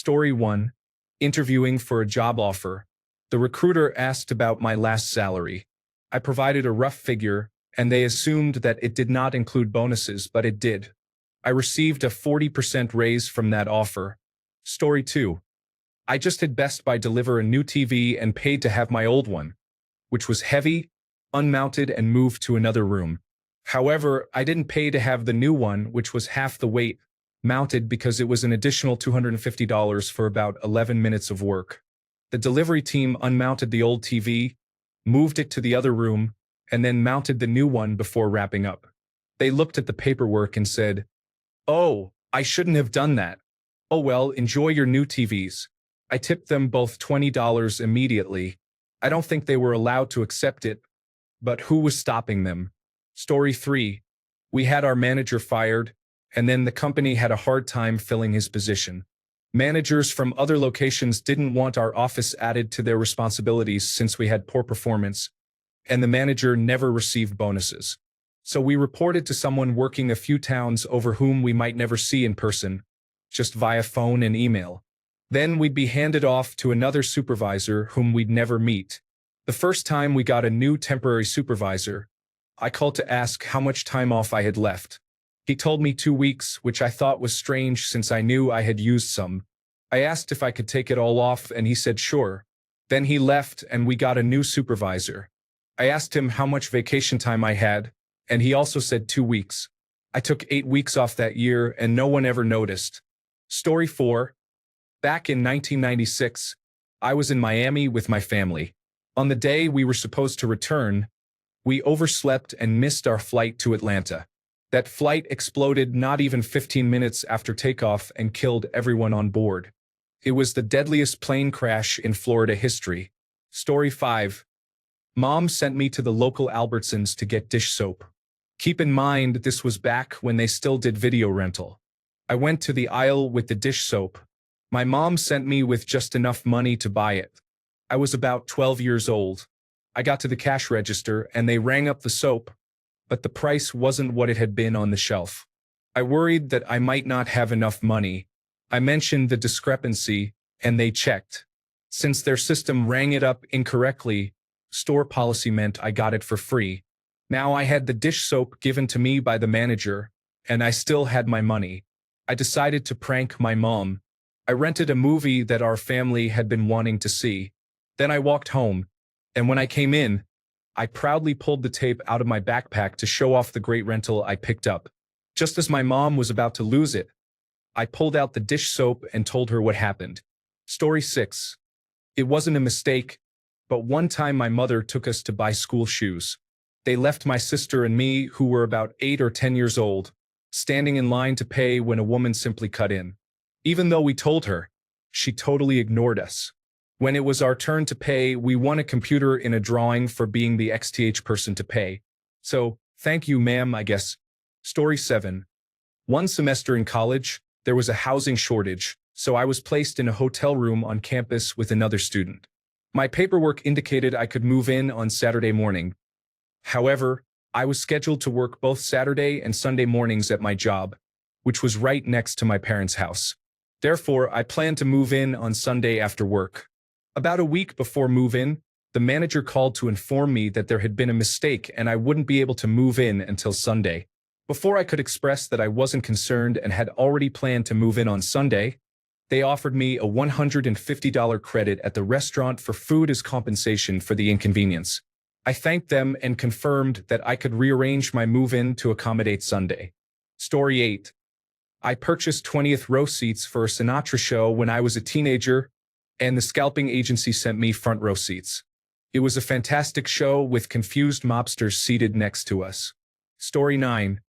Story 1. Interviewing for a job offer. The recruiter asked about my last salary. I provided a rough figure, and they assumed that it did not include bonuses, but it did. I received a 40% raise from that offer. Story 2. I just had Best Buy deliver a new TV and paid to have my old one, which was heavy, unmounted, and moved to another room. However, I didn't pay to have the new one, which was half the weight, mounted because it was an additional $250 for about 11 minutes of work. The delivery team unmounted the old TV, moved it to the other room, and then mounted the new one before wrapping up. They looked at the paperwork and said, "Oh, I shouldn't have done that. Oh well, enjoy your new TVs." I tipped them both $20 immediately. I don't think they were allowed to accept it, but who was stopping them? Story 3. We had our manager fired, and then the company had a hard time filling his position. Managers from other locations didn't want our office added to their responsibilities since we had poor performance, and the manager never received bonuses. So we reported to someone working a few towns over whom we might never see in person, just via phone and email. Then we'd be handed off to another supervisor whom we'd never meet. The first time we got a new temporary supervisor, I called to ask how much time off I had left. He told me 2 weeks, which I thought was strange since I knew I had used some. I asked if I could take it all off and he said sure. Then he left and we got a new supervisor. I asked him how much vacation time I had, and he also said 2 weeks. I took 8 weeks off that year and no one ever noticed. Story 4. Back in 1996, I was in Miami with my family. On the day we were supposed to return, we overslept and missed our flight to Atlanta. That flight exploded not even 15 minutes after takeoff and killed everyone on board. It was the deadliest plane crash in Florida history. Story 5. Mom sent me to the local Albertsons to get dish soap. Keep in mind, this was back when they still did video rental. I went to the aisle with the dish soap. My mom sent me with just enough money to buy it. I was about 12 years old. I got to the cash register and they rang up the soap, but the price wasn't what it had been on the shelf. I worried that I might not have enough money. I mentioned the discrepancy, and they checked. Since their system rang it up incorrectly, store policy meant I got it for free. Now I had the dish soap given to me by the manager, and I still had my money. I decided to prank my mom. I rented a movie that our family had been wanting to see. Then I walked home, and when I came in, I proudly pulled the tape out of my backpack to show off the great rental I picked up. Just as my mom was about to lose it, I pulled out the dish soap and told her what happened. Story 6. It wasn't a mistake, but one time my mother took us to buy school shoes. They left my sister and me, who were about 8 or 10 years old, standing in line to pay when a woman simply cut in. Even though we told her, she totally ignored us. When it was our turn to pay, we won a computer in a drawing for being the XTH person to pay. So, thank you, ma'am, I guess. Story 7. One semester in college, there was a housing shortage, so I was placed in a hotel room on campus with another student. My paperwork indicated I could move in on Saturday morning. However, I was scheduled to work both Saturday and Sunday mornings at my job, which was right next to my parents' house. Therefore, I planned to move in on Sunday after work. About a week before move-in, the manager called to inform me that there had been a mistake and I wouldn't be able to move in until Sunday. Before I could express that I wasn't concerned and had already planned to move in on Sunday, they offered me a $150 credit at the restaurant for food as compensation for the inconvenience. I thanked them and confirmed that I could rearrange my move-in to accommodate Sunday. Story 8. I purchased 20th row seats for a Sinatra show when I was a teenager, and the scalping agency sent me front row seats. It was a fantastic show with confused mobsters seated next to us. Story 9.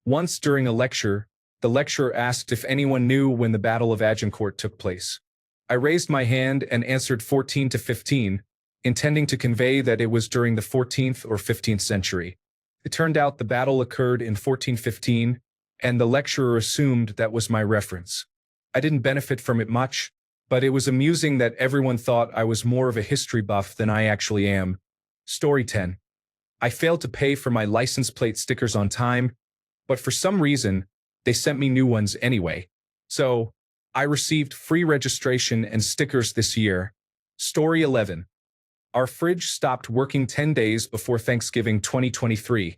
Once during a lecture, the lecturer asked if anyone knew when the Battle of Agincourt took place. I raised my hand and answered 14 to 15, intending to convey that it was during the 14th or 15th century. It turned out the battle occurred in 1415, and the lecturer assumed that was my reference. I didn't benefit from it much, but it was amusing that everyone thought I was more of a history buff than I actually am. Story 10. I failed to pay for my license plate stickers on time, but for some reason, they sent me new ones anyway. So, I received free registration and stickers this year. Story 11. Our fridge stopped working 10 days before Thanksgiving 2023,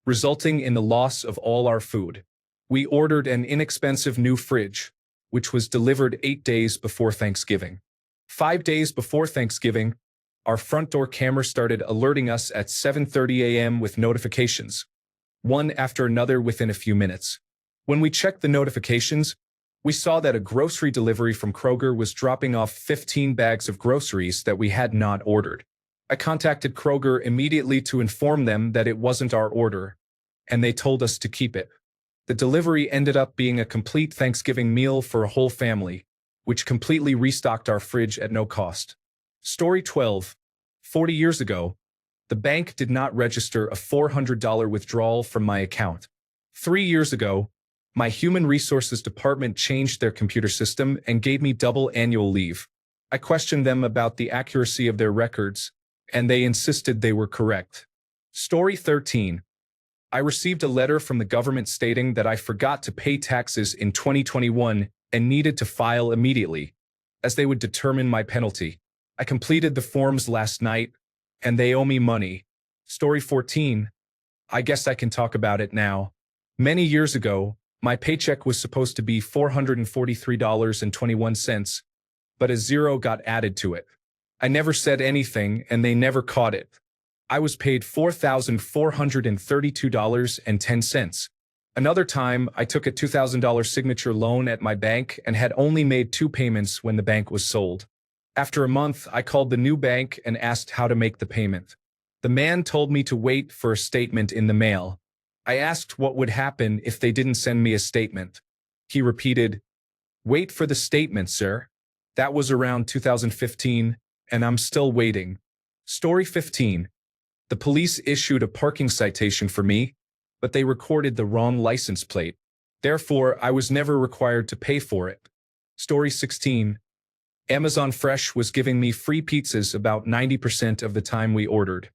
resulting in the loss of all our food. We ordered an inexpensive new fridge, which was delivered 8 days before Thanksgiving. 5 days before Thanksgiving, our front door camera started alerting us at 7:30 a.m. with notifications, one after another within a few minutes. When we checked the notifications, we saw that a grocery delivery from Kroger was dropping off 15 bags of groceries that we had not ordered. I contacted Kroger immediately to inform them that it wasn't our order, and they told us to keep it. The delivery ended up being a complete Thanksgiving meal for a whole family, which completely restocked our fridge at no cost. Story 12. 40 years ago, the bank did not register a $400 withdrawal from my account. 3 years ago, my human resources department changed their computer system and gave me double annual leave. I questioned them about the accuracy of their records, and they insisted they were correct. Story 13. I received a letter from the government stating that I forgot to pay taxes in 2021 and needed to file immediately, as they would determine my penalty. I completed the forms last night, and they owe me money. Story 14. I guess I can talk about it now. Many years ago, my paycheck was supposed to be $443.21, but a zero got added to it. I never said anything, and they never caught it. I was paid $4,432.10. Another time, I took a $2,000 signature loan at my bank and had only made 2 payments when the bank was sold. After a month, I called the new bank and asked how to make the payment. The man told me to wait for a statement in the mail. I asked what would happen if they didn't send me a statement. He repeated, "Wait for the statement, sir." That was around 2015, and I'm still waiting. Story 15. The police issued a parking citation for me, but they recorded the wrong license plate. Therefore, I was never required to pay for it. Story 16. Amazon Fresh was giving me free pizzas about 90% of the time we ordered.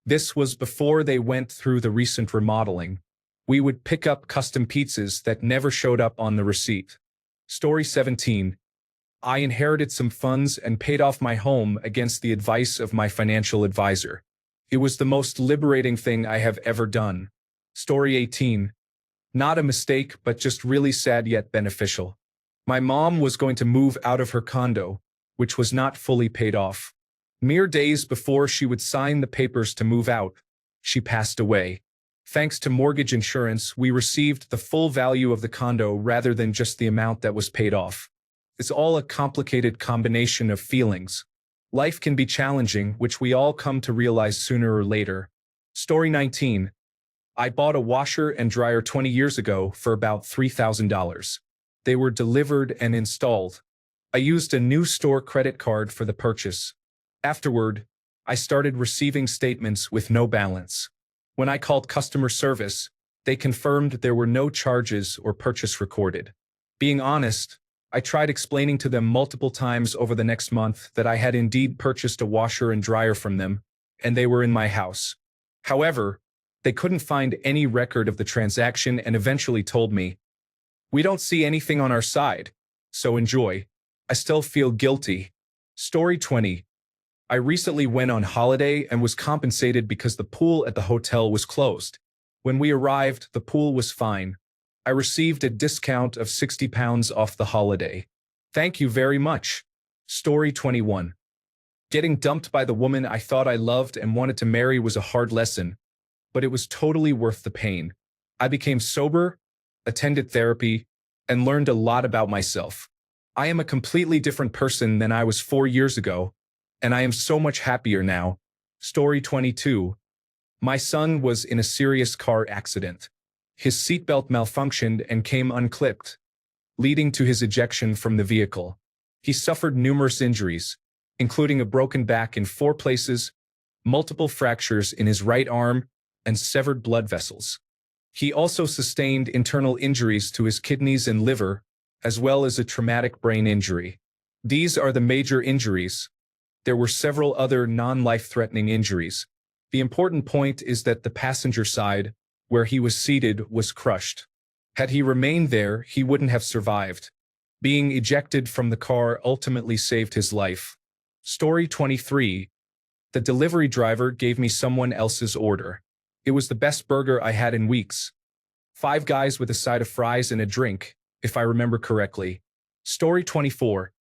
This was before they went through the recent remodeling. We would pick up custom pizzas that never showed up on the receipt. Story 17. I inherited some funds and paid off my home against the advice of my financial advisor. It was the most liberating thing I have ever done. Story 18. Not a mistake, but just really sad yet beneficial. My mom was going to move out of her condo, which was not fully paid off. Mere days before she would sign the papers to move out, she passed away. Thanks to mortgage insurance, we received the full value of the condo rather than just the amount that was paid off. It's all a complicated combination of feelings. Life can be challenging, which we all come to realize sooner or later. Story 19. I bought a washer and dryer 20 years ago for about $3,000. They were delivered and installed. I used a new store credit card for the purchase. Afterward, I started receiving statements with no balance. When I called customer service, they confirmed there were no charges or purchase recorded. Being honest, I tried explaining to them multiple times over the next month that I had indeed purchased a washer and dryer from them, and they were in my house. However, they couldn't find any record of the transaction and eventually told me, "We don't see anything on our side, so enjoy." I still feel guilty. Story 20. I recently went on holiday and was compensated because the pool at the hotel was closed. When we arrived, the pool was fine. I received a discount of £60 off the holiday. Thank you very much. Story 21. Getting dumped by the woman I thought I loved and wanted to marry was a hard lesson, but it was totally worth the pain. I became sober, attended therapy, and learned a lot about myself. I am a completely different person than I was 4 years ago, and I am so much happier now. Story 22. My son was in a serious car accident. His seatbelt malfunctioned and came unclipped, leading to his ejection from the vehicle. He suffered numerous injuries, including a broken back in 4 places, multiple fractures in his right arm, and severed blood vessels. He also sustained internal injuries to his kidneys and liver, as well as a traumatic brain injury. These are the major injuries. There were several other non-life-threatening injuries. The important point is that the passenger side, where he was seated, was crushed. Had he remained there, he wouldn't have survived. Being ejected from the car ultimately saved his life. Story 23. The delivery driver gave me someone else's order. It was the best burger I had in weeks. 5 guys with a side of fries and a drink, if I remember correctly. Story 24.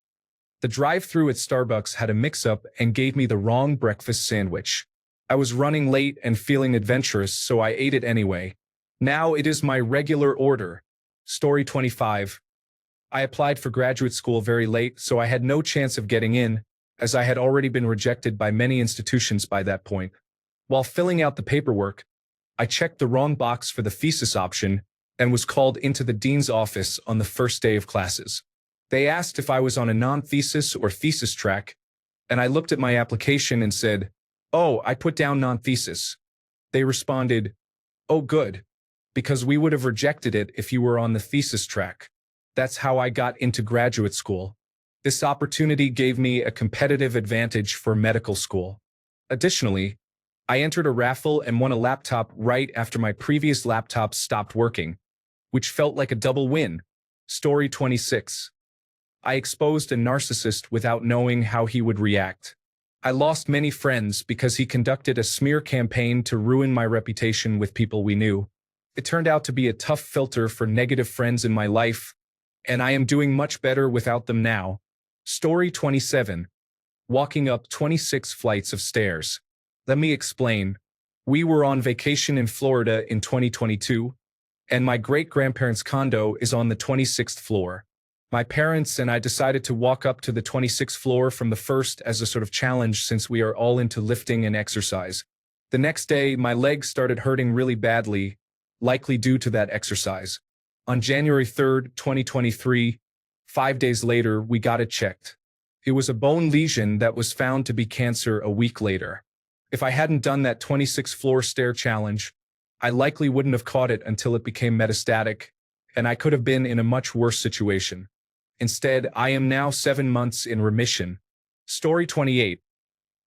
The drive-thru at Starbucks had a mix-up and gave me the wrong breakfast sandwich. I was running late and feeling adventurous, so I ate it anyway. Now it is my regular order. Story 25. I applied for graduate school very late, so I had no chance of getting in, as I had already been rejected by many institutions by that point. While filling out the paperwork, I checked the wrong box for the thesis option and was called into the dean's office on the first day of classes. They asked if I was on a non-thesis or thesis track, and I looked at my application and said, "Oh, I put down non-thesis." They responded, "Oh, good, because we would have rejected it if you were on the thesis track." That's how I got into graduate school. This opportunity gave me a competitive advantage for medical school. Additionally, I entered a raffle and won a laptop right after my previous laptop stopped working, which felt like a double win. Story 26. I exposed a narcissist without knowing how he would react. I lost many friends because he conducted a smear campaign to ruin my reputation with people we knew. It turned out to be a tough filter for negative friends in my life, and I am doing much better without them now. Story 27. Walking up 26 flights of stairs. Let me explain. We were on vacation in Florida in 2022, and my great-grandparents' condo is on the 26th floor. My parents and I decided to walk up to the 26th floor from the first as a sort of challenge since we are all into lifting and exercise. The next day, my legs started hurting really badly, likely due to that exercise. On January 3rd, 2023, 5 days later, we got it checked. It was a bone lesion that was found to be cancer a week later. If I hadn't done that 26th floor stair challenge, I likely wouldn't have caught it until it became metastatic, and I could have been in a much worse situation. Instead, I am now 7 months in remission. Story 28.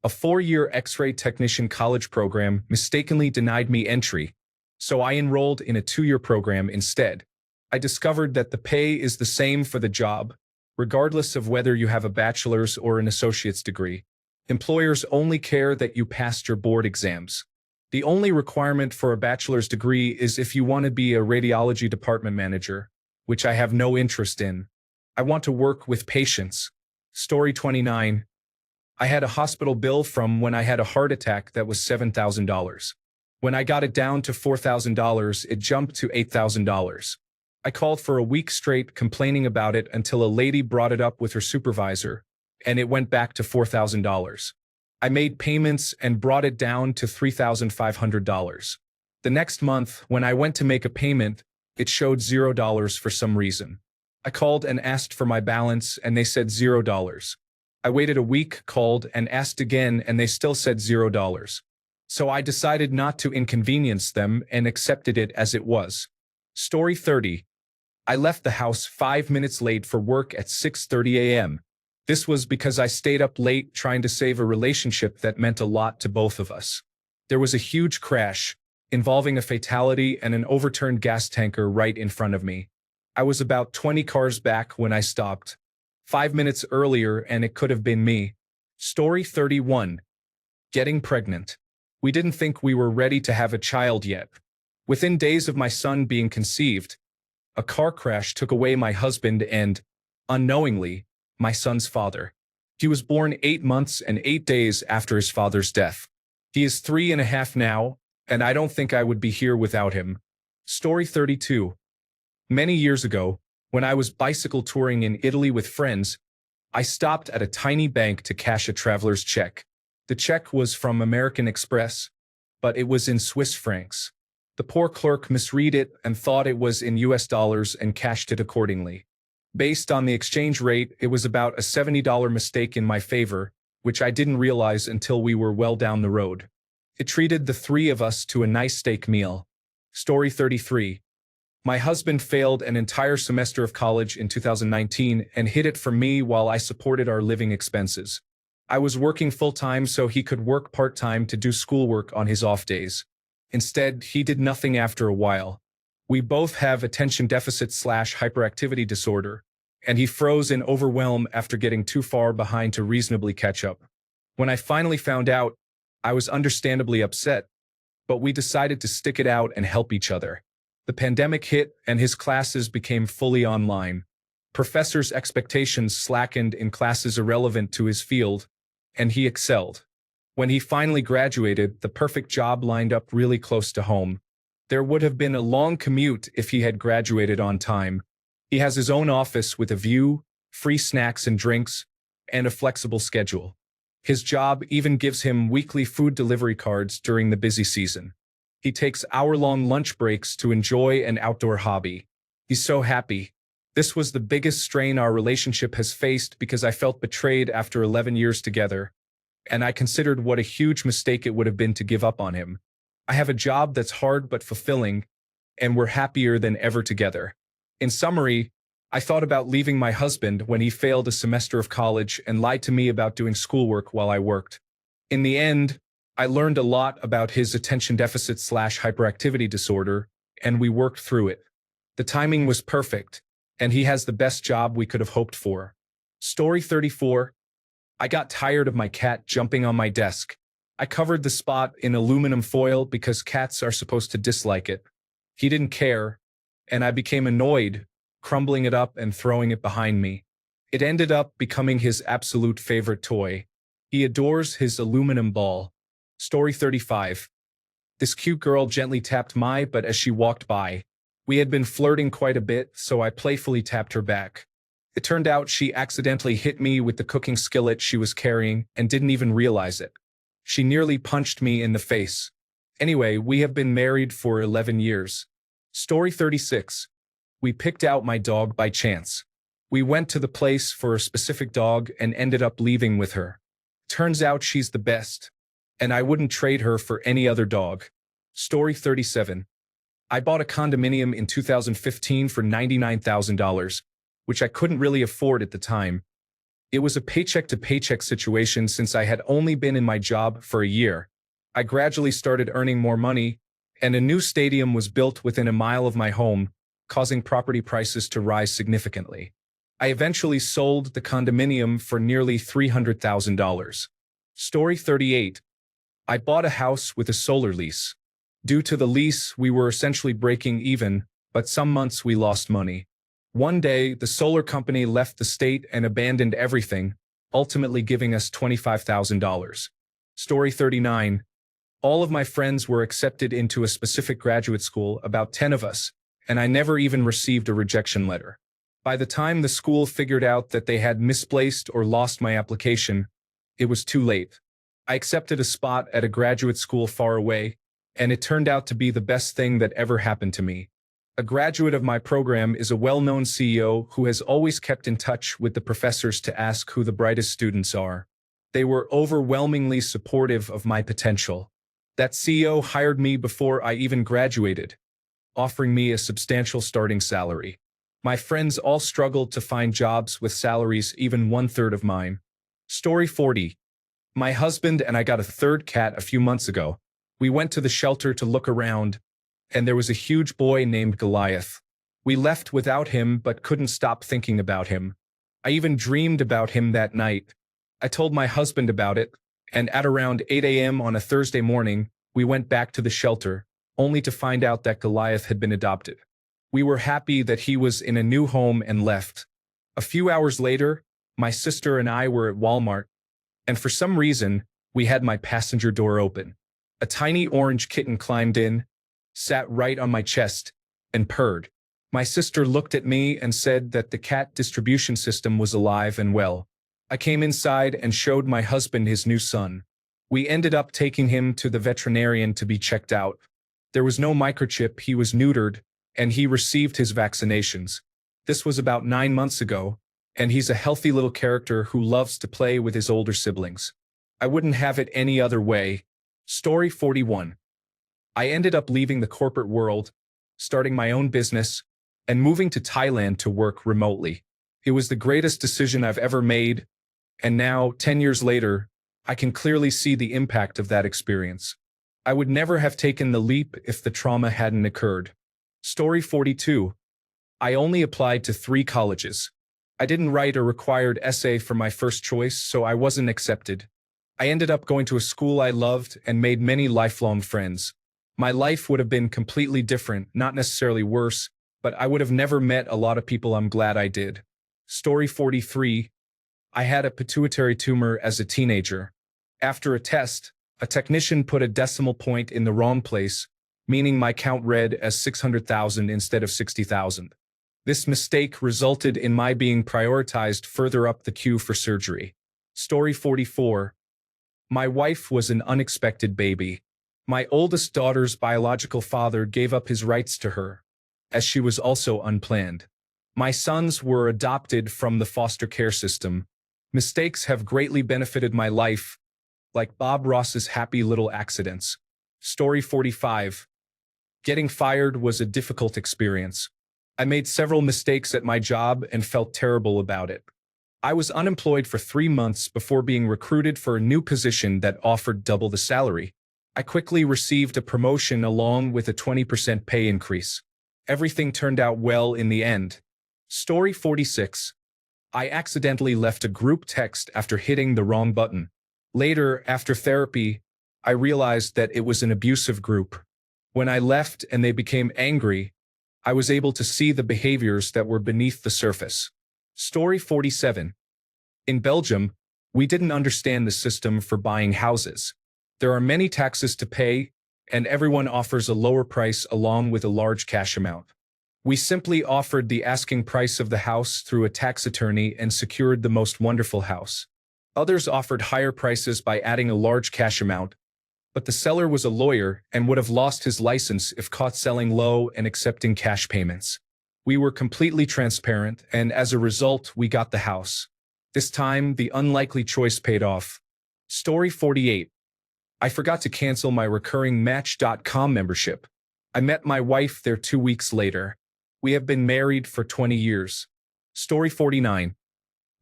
A 4-year X-ray technician college program mistakenly denied me entry, so I enrolled in a 2-year program instead. I discovered that the pay is the same for the job, regardless of whether you have a bachelor's or an associate's degree. Employers only care that you passed your board exams. The only requirement for a bachelor's degree is if you want to be a radiology department manager, which I have no interest in. I want to work with patients. Story 29. I had a hospital bill from when I had a heart attack that was $7,000. When I got it down to $4,000, it jumped to $8,000. I called for a week straight complaining about it until a lady brought it up with her supervisor, and it went back to $4,000. I made payments and brought it down to $3,500. The next month, when I went to make a payment, it showed $0 for some reason. I called and asked for my balance, and they said $0. I waited a week, called, and asked again, and they still said $0. So I decided not to inconvenience them and accepted it as it was. Story 30. I left the house 5 minutes late for work at 6:30 a.m. This was because I stayed up late trying to save a relationship that meant a lot to both of us. There was a huge crash, involving a fatality and an overturned gas tanker right in front of me. I was about 20 cars back when I stopped. 5 minutes earlier, and it could have been me. Story 31. Getting pregnant. We didn't think we were ready to have a child yet. Within days of my son being conceived, a car crash took away my husband and, unknowingly, my son's father. He was born 8 months and 8 days after his father's death. He is 3.5 now, and I don't think I would be here without him. Story 32. Many years ago, when I was bicycle touring in Italy with friends, I stopped at a tiny bank to cash a traveler's check. The check was from American Express, but it was in Swiss francs. The poor clerk misread it and thought it was in US dollars and cashed it accordingly. Based on the exchange rate, it was about a $70 mistake in my favor, which I didn't realize until we were well down the road. It treated the 3 of us to a nice steak meal. Story 33. My husband failed an entire semester of college in 2019 and hid it from me while I supported our living expenses. I was working full-time so he could work part-time to do schoolwork on his off days. Instead, he did nothing after a while. We both have attention deficit/hyperactivity disorder, and he froze in overwhelm after getting too far behind to reasonably catch up. When I finally found out, I was understandably upset, but we decided to stick it out and help each other. The pandemic hit and his classes became fully online. Professors' expectations slackened in classes irrelevant to his field, and he excelled. When he finally graduated, the perfect job lined up really close to home. There would have been a long commute if he had graduated on time. He has his own office with a view, free snacks and drinks, and a flexible schedule. His job even gives him weekly food delivery cards during the busy season. He takes hour-long lunch breaks to enjoy an outdoor hobby. He's so happy. This was the biggest strain our relationship has faced because I felt betrayed after 11 years together, and I considered what a huge mistake it would have been to give up on him. I have a job that's hard but fulfilling, and we're happier than ever together. In summary, I thought about leaving my husband when he failed a semester of college and lied to me about doing schoolwork while I worked. In the end, I learned a lot about his attention deficit/hyperactivity disorder, and we worked through it. The timing was perfect, and he has the best job we could have hoped for. Story 34. I got tired of my cat jumping on my desk. I covered the spot in aluminum foil because cats are supposed to dislike it. He didn't care, and I became annoyed, crumbling it up and throwing it behind me. It ended up becoming his absolute favorite toy. He adores his aluminum ball. Story 35. This cute girl gently tapped my butt as she walked by. We had been flirting quite a bit, so I playfully tapped her back. It turned out she accidentally hit me with the cooking skillet she was carrying and didn't even realize it. She nearly punched me in the face. Anyway, we have been married for 11 years. Story 36. We picked out my dog by chance. We went to the place for a specific dog and ended up leaving with her. Turns out she's the best, and I wouldn't trade her for any other dog. Story 37. I bought a condominium in 2015 for $99,000, which I couldn't really afford at the time. It was a paycheck-to-paycheck situation since I had only been in my job for a year. I gradually started earning more money, and a new stadium was built within a mile of my home, causing property prices to rise significantly. I eventually sold the condominium for nearly $300,000. Story 38. I bought a house with a solar lease. Due to the lease, we were essentially breaking even, but some months we lost money. One day, the solar company left the state and abandoned everything, ultimately giving us $25,000. Story 39. All of my friends were accepted into a specific graduate school, about 10 of us, and I never even received a rejection letter. By the time the school figured out that they had misplaced or lost my application, it was too late. I accepted a spot at a graduate school far away, and it turned out to be the best thing that ever happened to me. A graduate of my program is a well-known CEO who has always kept in touch with the professors to ask who the brightest students are. They were overwhelmingly supportive of my potential. That CEO hired me before I even graduated, offering me a substantial starting salary. My friends all struggled to find jobs with salaries even 1/3 of mine. Story 40. My husband and I got a third cat a few months ago. We went to the shelter to look around, and there was a huge boy named Goliath. We left without him but couldn't stop thinking about him. I even dreamed about him that night. I told my husband about it, and at around 8 a.m. on a Thursday morning, we went back to the shelter, only to find out that Goliath had been adopted. We were happy that he was in a new home and left. A few hours later, my sister and I were at Walmart, and for some reason, we had my passenger door open. A tiny orange kitten climbed in, sat right on my chest, and purred. My sister looked at me and said that the cat distribution system was alive and well. I came inside and showed my husband his new son. We ended up taking him to the veterinarian to be checked out. There was no microchip, he was neutered, and he received his vaccinations. This was about 9 months ago, and he's a healthy little character who loves to play with his older siblings. I wouldn't have it any other way. Story 41. I ended up leaving the corporate world, starting my own business, and moving to Thailand to work remotely. It was the greatest decision I've ever made, and now, 10 years later, I can clearly see the impact of that experience. I would never have taken the leap if the trauma hadn't occurred. Story 42. I only applied to 3 colleges. I didn't write a required essay for my first choice, so I wasn't accepted. I ended up going to a school I loved and made many lifelong friends. My life would have been completely different, not necessarily worse, but I would have never met a lot of people I'm glad I did. Story 43. I had a pituitary tumor as a teenager. After a test, a technician put a decimal point in the wrong place, meaning my count read as 600,000 instead of 60,000. This mistake resulted in my being prioritized further up the queue for surgery. Story 44. My wife was an unexpected baby. My oldest daughter's biological father gave up his rights to her, as she was also unplanned. My sons were adopted from the foster care system. Mistakes have greatly benefited my life, like Bob Ross's happy little accidents. Story 45. Getting fired was a difficult experience. I made several mistakes at my job and felt terrible about it. I was unemployed for 3 months before being recruited for a new position that offered double the salary. I quickly received a promotion along with a 20% pay increase. Everything turned out well in the end. Story 46. I accidentally left a group text after hitting the wrong button. Later, after therapy, I realized that it was an abusive group. When I left and they became angry, I was able to see the behaviors that were beneath the surface. Story 47. In Belgium, we didn't understand the system for buying houses. There are many taxes to pay, and everyone offers a lower price along with a large cash amount. We simply offered the asking price of the house through a tax attorney and secured the most wonderful house. Others offered higher prices by adding a large cash amount, but the seller was a lawyer and would have lost his license if caught selling low and accepting cash payments. We were completely transparent, and as a result, we got the house. This time, the unlikely choice paid off. Story 48. I forgot to cancel my recurring Match.com membership. I met my wife there 2 weeks later. We have been married for 20 years. Story 49.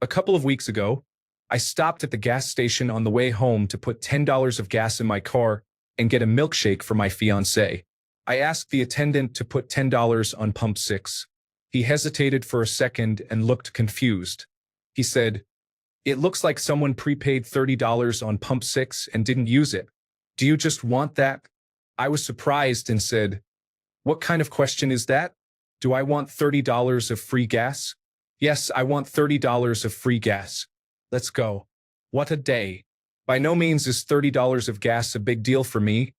A couple of weeks ago, I stopped at the gas station on the way home to put $10 of gas in my car and get a milkshake for my fiancé. I asked the attendant to put $10 on pump 6. He hesitated for a second and looked confused. He said, "It looks like someone prepaid $30 on pump 6 and didn't use it. Do you just want that?" I was surprised and said, "What kind of question is that? Do I want $30 of free gas?" "Yes, I want $30 of free gas." Let's go. What a day. By no means is $30 of gas a big deal for me,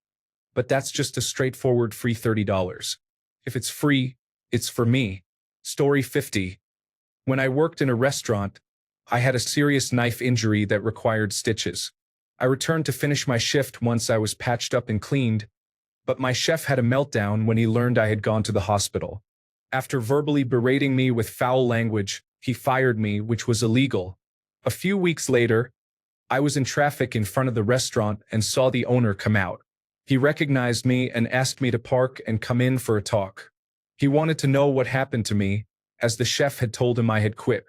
but that's just a straightforward free $30. If it's free, it's for me. Story 50. When I worked in a restaurant, I had a serious knife injury that required stitches. I returned to finish my shift once I was patched up and cleaned, but my chef had a meltdown when he learned I had gone to the hospital. After verbally berating me with foul language, he fired me, which was illegal. A few weeks later, I was in traffic in front of the restaurant and saw the owner come out. He recognized me and asked me to park and come in for a talk. He wanted to know what happened to me, as the chef had told him I had quit.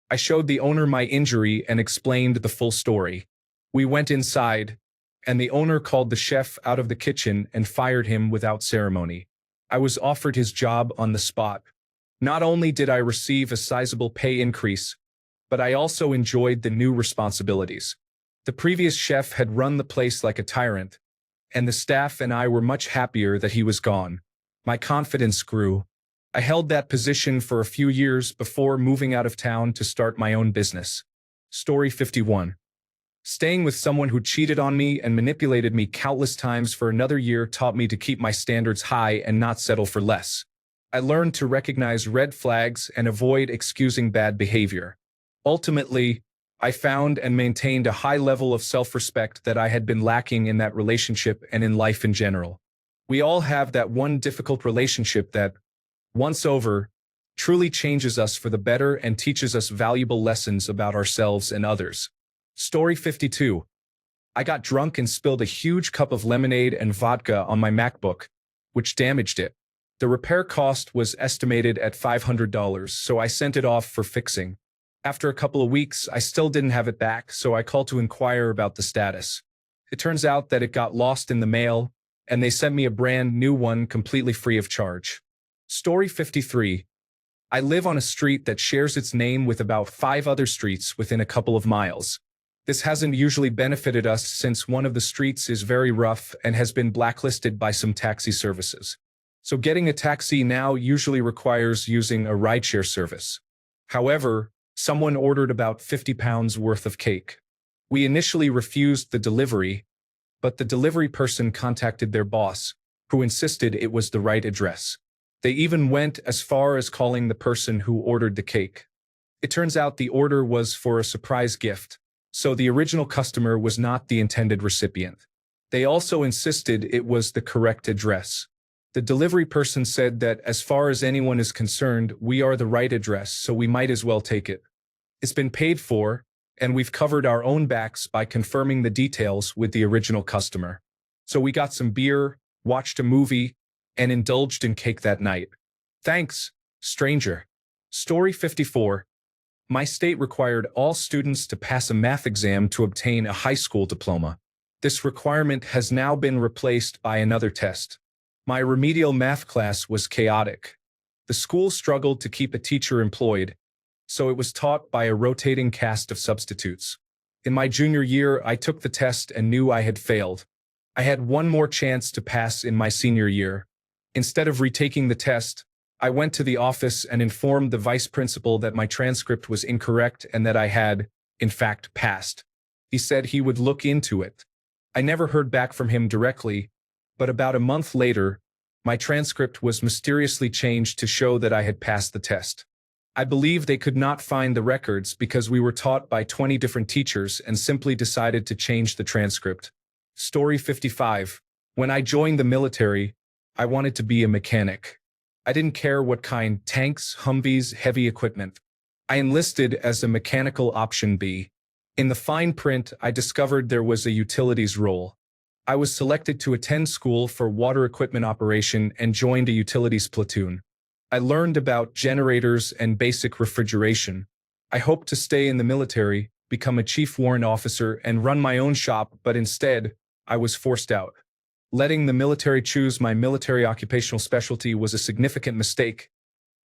I showed the owner my injury and explained the full story. We went inside, and the owner called the chef out of the kitchen and fired him without ceremony. I was offered his job on the spot. Not only did I receive a sizable pay increase, but I also enjoyed the new responsibilities. The previous chef had run the place like a tyrant, and the staff and I were much happier that he was gone. My confidence grew. I held that position for a few years before moving out of town to start my own business. Story 51. Staying with someone who cheated on me and manipulated me countless times for another year taught me to keep my standards high and not settle for less. I learned to recognize red flags and avoid excusing bad behavior. Ultimately, I found and maintained a high level of self-respect that I had been lacking in that relationship and in life in general. We all have that one difficult relationship that, once over, truly changes us for the better and teaches us valuable lessons about ourselves and others. Story 52. I got drunk and spilled a huge cup of lemonade and vodka on my MacBook, which damaged it. The repair cost was estimated at $500, so I sent it off for fixing. After a couple of weeks, I still didn't have it back, so I called to inquire about the status. It turns out that it got lost in the mail, and they sent me a brand new one completely free of charge. Story 53. I live on a street that shares its name with about 5 other streets within a couple of miles. This hasn't usually benefited us since one of the streets is very rough and has been blacklisted by some taxi services. So getting a taxi now usually requires using a rideshare service. However, someone ordered about 50 pounds worth of cake. We initially refused the delivery, but the delivery person contacted their boss, who insisted it was the right address. They even went as far as calling the person who ordered the cake. It turns out the order was for a surprise gift, so the original customer was not the intended recipient. They also insisted it was the correct address. The delivery person said that as far as anyone is concerned, we are the right address, so we might as well take it. It's been paid for, and we've covered our own backs by confirming the details with the original customer. So we got some beer, watched a movie, and indulged in cake that night. Thanks, stranger. Story 54. My state required all students to pass a math exam to obtain a high school diploma. This requirement has now been replaced by another test. My remedial math class was chaotic. The school struggled to keep a teacher employed, so it was taught by a rotating cast of substitutes. In my junior year, I took the test and knew I had failed. I had one more chance to pass in my senior year. Instead of retaking the test, I went to the office and informed the vice principal that my transcript was incorrect and that I had, in fact, passed. He said he would look into it. I never heard back from him directly, but about a month later, my transcript was mysteriously changed to show that I had passed the test. I believe they could not find the records because we were taught by 20 different teachers and simply decided to change the transcript. Story 55. When I joined the military, I wanted to be a mechanic. I didn't care what kind, tanks, Humvees, heavy equipment. I enlisted as a mechanical option B. In the fine print, I discovered there was a utilities role. I was selected to attend school for water equipment operation and joined a utilities platoon. I learned about generators and basic refrigeration. I hoped to stay in the military, become a chief warrant officer, and run my own shop, but instead, I was forced out. Letting the military choose my military occupational specialty was a significant mistake,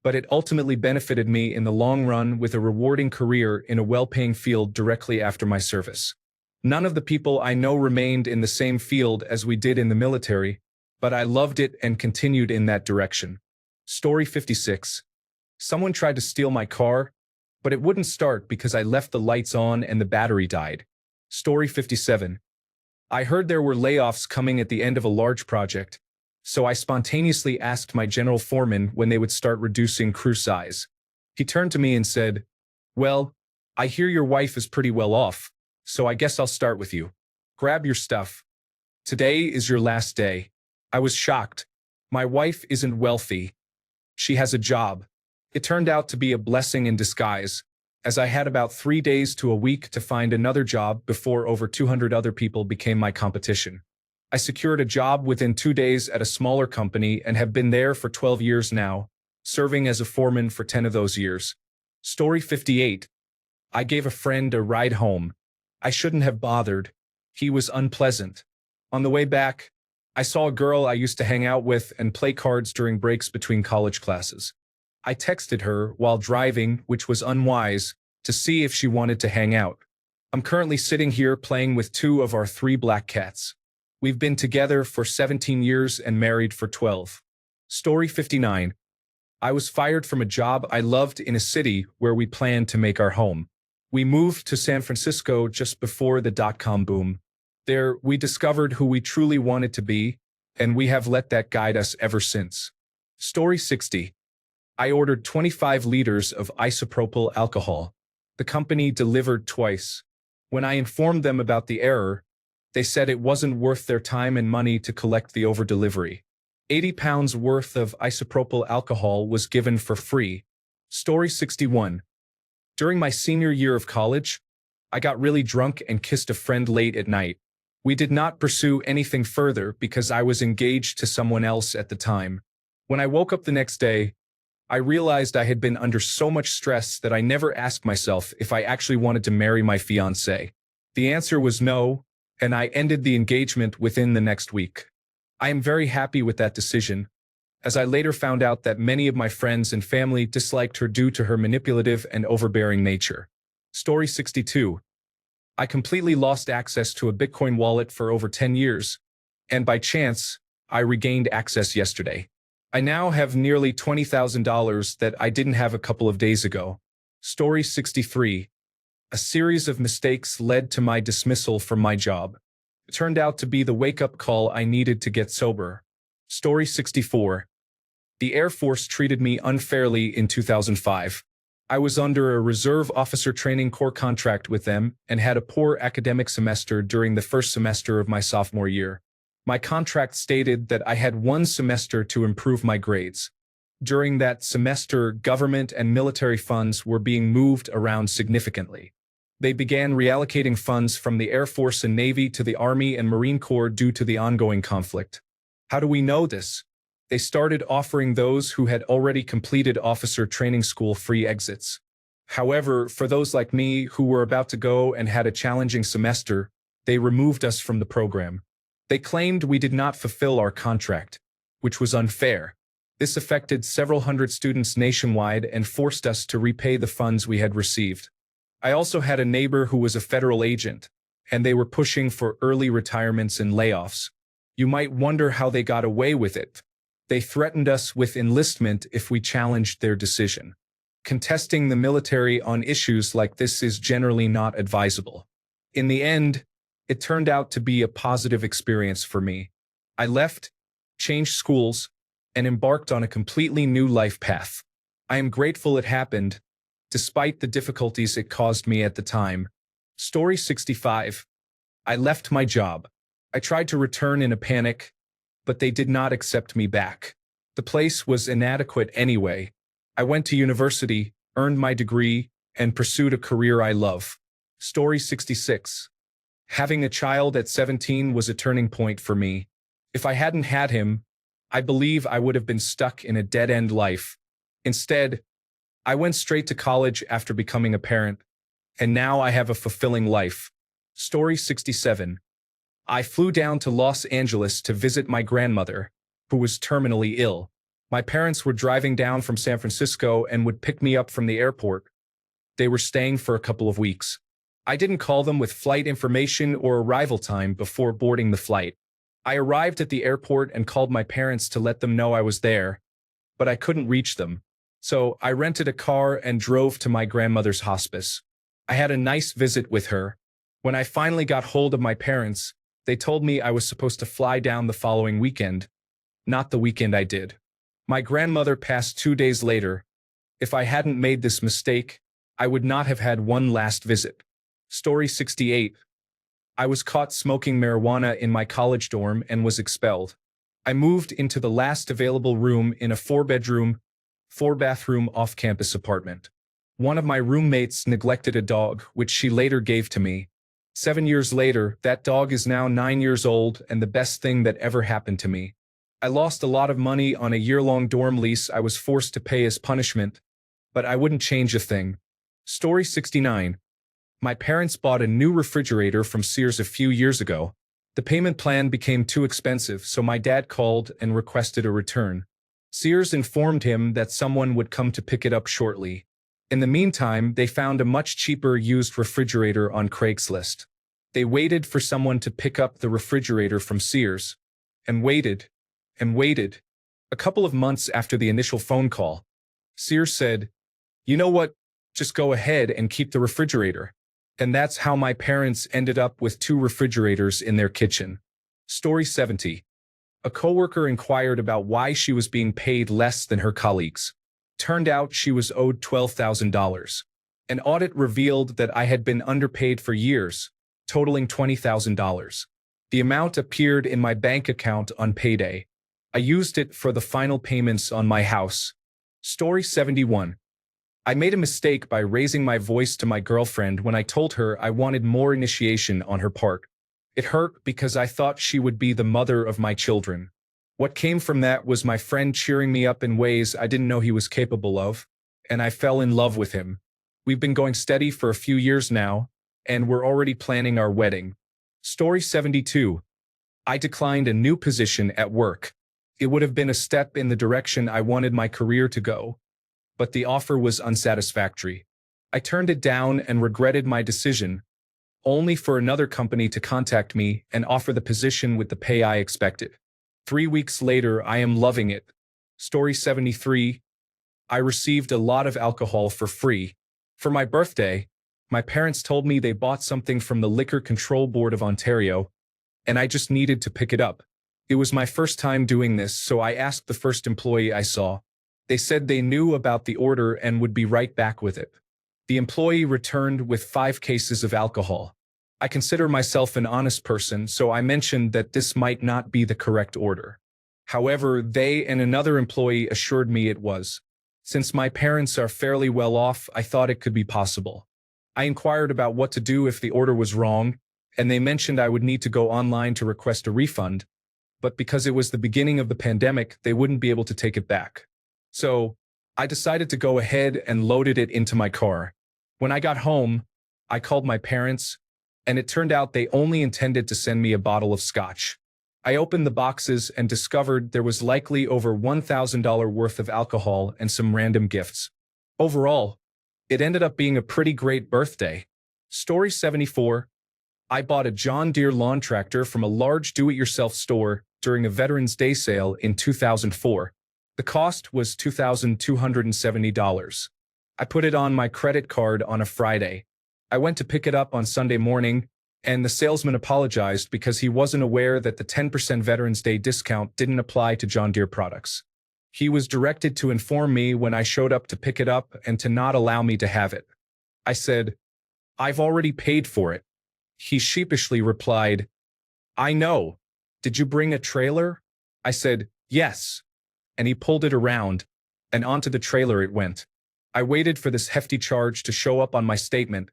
but it ultimately benefited me in the long run with a rewarding career in a well-paying field directly after my service. None of the people I know remained in the same field as we did in the military, but I loved it and continued in that direction. Story 56. Someone tried to steal my car, but it wouldn't start because I left the lights on and the battery died. Story 57. I heard there were layoffs coming at the end of a large project, so I spontaneously asked my general foreman when they would start reducing crew size. He turned to me and said, "Well, I hear your wife is pretty well off, so I guess I'll start with you. Grab your stuff. Today is your last day." I was shocked. My wife isn't wealthy. She has a job. It turned out to be a blessing in disguise, as I had about 3 days to a week to find another job before over 200 other people became my competition. I secured a job within 2 days at a smaller company and have been there for 12 years now, serving as a foreman for 10 of those years. Story 58. I gave a friend a ride home. I shouldn't have bothered. He was unpleasant. On the way back, I saw a girl I used to hang out with and play cards during breaks between college classes. I texted her while driving, which was unwise, to see if she wanted to hang out. I'm currently sitting here playing with 2 of our 3 black cats. We've been together for 17 years and married for 12. Story 59. I was fired from a job I loved in a city where we planned to make our home. We moved to San Francisco just before the dot-com boom. There, we discovered who we truly wanted to be, and we have let that guide us ever since. Story 60. I ordered 25 liters of isopropyl alcohol. The company delivered twice. When I informed them about the error, they said it wasn't worth their time and money to collect the overdelivery. 80 pounds worth of isopropyl alcohol was given for free. Story 61. During my senior year of college, I got really drunk and kissed a friend late at night. We did not pursue anything further because I was engaged to someone else at the time. When I woke up the next day, I realized I had been under so much stress that I never asked myself if I actually wanted to marry my fiancée. The answer was no, and I ended the engagement within the next week. I am very happy with that decision, as I later found out that many of my friends and family disliked her due to her manipulative and overbearing nature. Story 62. I completely lost access to a Bitcoin wallet for over 10 years, and by chance, I regained access yesterday. I now have nearly $20,000 that I didn't have a couple of days ago. Story 63. A series of mistakes led to my dismissal from my job. It turned out to be the wake-up call I needed to get sober. Story 64. The Air Force treated me unfairly in 2005. I was under a Reserve Officer Training Corps contract with them and had a poor academic semester during the first semester of my sophomore year. My contract stated that I had one semester to improve my grades. During that semester, government and military funds were being moved around significantly. They began reallocating funds from the Air Force and Navy to the Army and Marine Corps due to the ongoing conflict. How do we know this? They started offering those who had already completed officer training school free exits. However, for those like me who were about to go and had a challenging semester, they removed us from the program. They claimed we did not fulfill our contract, which was unfair. This affected several hundred students nationwide and forced us to repay the funds we had received. I also had a neighbor who was a federal agent, and they were pushing for early retirements and layoffs. You might wonder how they got away with it. They threatened us with enlistment if we challenged their decision. Contesting the military on issues like this is generally not advisable. In the end, it turned out to be a positive experience for me. I left, changed schools, and embarked on a completely new life path. I am grateful it happened, despite the difficulties it caused me at the time. Story 65. I left my job. I tried to return in a panic, but they did not accept me back. The place was inadequate anyway. I went to university, earned my degree, and pursued a career I love. Story 66. Having a child at 17 was a turning point for me. If I hadn't had him, I believe I would have been stuck in a dead-end life. Instead, I went straight to college after becoming a parent, and now I have a fulfilling life. Story 67. I flew down to Los Angeles to visit my grandmother, who was terminally ill. My parents were driving down from San Francisco and would pick me up from the airport. They were staying for a couple of weeks. I didn't call them with flight information or arrival time before boarding the flight. I arrived at the airport and called my parents to let them know I was there, but I couldn't reach them. So I rented a car and drove to my grandmother's hospice. I had a nice visit with her. When I finally got hold of my parents, they told me I was supposed to fly down the following weekend, not the weekend I did. My grandmother passed 2 days later. If I hadn't made this mistake, I would not have had one last visit. Story 68. I was caught smoking marijuana in my college dorm and was expelled. I moved into the last available room in a 4-bedroom, 4-bathroom off-campus apartment. One of my roommates neglected a dog, which she later gave to me. 7 years later, that dog is now 9 years old and the best thing that ever happened to me. I lost a lot of money on a year-long dorm lease I was forced to pay as punishment, but I wouldn't change a thing. Story 69. My parents bought a new refrigerator from Sears a few years ago. The payment plan became too expensive, so my dad called and requested a return. Sears informed him that someone would come to pick it up shortly. In the meantime, they found a much cheaper used refrigerator on Craigslist. They waited for someone to pick up the refrigerator from Sears, and waited, and waited. A couple of months after the initial phone call, Sears said, "You know what? Just go ahead and keep the refrigerator." And that's how my parents ended up with 2 refrigerators in their kitchen. Story 70. A coworker inquired about why she was being paid less than her colleagues. Turned out she was owed $12,000. An audit revealed that I had been underpaid for years, totaling $20,000. The amount appeared in my bank account on payday. I used it for the final payments on my house. Story 71. I made a mistake by raising my voice to my girlfriend when I told her I wanted more initiation on her part. It hurt because I thought she would be the mother of my children. What came from that was my friend cheering me up in ways I didn't know he was capable of, and I fell in love with him. We've been going steady for a few years now, and we're already planning our wedding. Story 72. I declined a new position at work. It would have been a step in the direction I wanted my career to go, but the offer was unsatisfactory. I turned it down and regretted my decision, only for another company to contact me and offer the position with the pay I expected. 3 weeks later, I am loving it. Story 73. I received a lot of alcohol for free. For my birthday, my parents told me they bought something from the Liquor Control Board of Ontario, and I just needed to pick it up. It was my first time doing this, so I asked the first employee I saw. They said they knew about the order and would be right back with it. The employee returned with 5 cases of alcohol. I consider myself an honest person, so I mentioned that this might not be the correct order. However, they and another employee assured me it was. Since my parents are fairly well off, I thought it could be possible. I inquired about what to do if the order was wrong, and they mentioned I would need to go online to request a refund, but because it was the beginning of the pandemic, they wouldn't be able to take it back. So, I decided to go ahead and loaded it into my car. When I got home, I called my parents, and it turned out they only intended to send me a bottle of scotch. I opened the boxes and discovered there was likely over $1,000 worth of alcohol and some random gifts. Overall, it ended up being a pretty great birthday. Story 74. I bought a John Deere lawn tractor from a large do-it-yourself store during a Veterans Day sale in 2004. The cost was $2,270. I put it on my credit card on a Friday. I went to pick it up on Sunday morning, and the salesman apologized because he wasn't aware that the 10% Veterans Day discount didn't apply to John Deere products. He was directed to inform me when I showed up to pick it up and to not allow me to have it. I said, "I've already paid for it." He sheepishly replied, "I know. Did you bring a trailer?" I said, "Yes." And he pulled it around, and onto the trailer it went. I waited for this hefty charge to show up on my statement,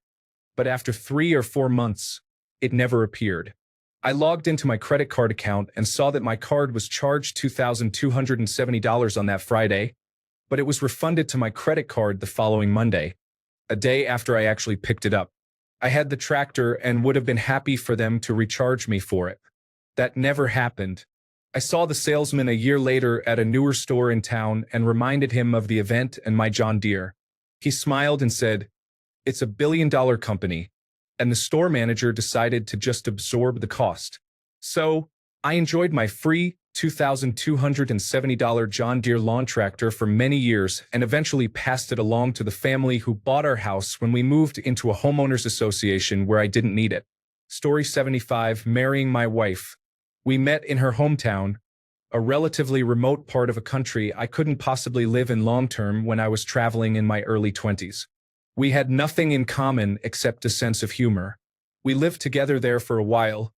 but after 3 or 4 months, it never appeared. I logged into my credit card account and saw that my card was charged $2,270 on that Friday, but it was refunded to my credit card the following Monday, a day after I actually picked it up. I had the tractor and would have been happy for them to recharge me for it. That never happened. I saw the salesman a year later at a newer store in town and reminded him of the event and my John Deere. He smiled and said, "It's a billion-dollar company," and the store manager decided to just absorb the cost. So, I enjoyed my free $2,270 John Deere lawn tractor for many years and eventually passed it along to the family who bought our house when we moved into a homeowners association where I didn't need it. Story 75. Marrying my wife. We met in her hometown, a relatively remote part of a country I couldn't possibly live in long-term when I was traveling in my early 20s. We had nothing in common except a sense of humor. We lived together there for a while,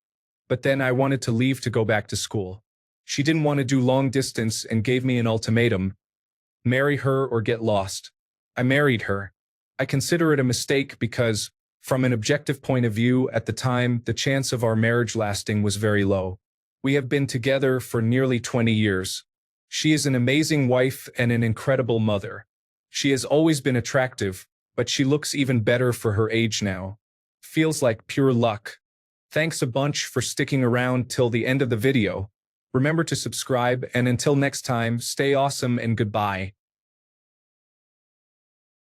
but then I wanted to leave to go back to school. She didn't want to do long distance and gave me an ultimatum: marry her or get lost. I married her. I consider it a mistake because, from an objective point of view, at the time, the chance of our marriage lasting was very low. We have been together for nearly 20 years. She is an amazing wife and an incredible mother. She has always been attractive, but she looks even better for her age now. Feels like pure luck. Thanks a bunch for sticking around till the end of the video. Remember to subscribe, and until next time, stay awesome and goodbye.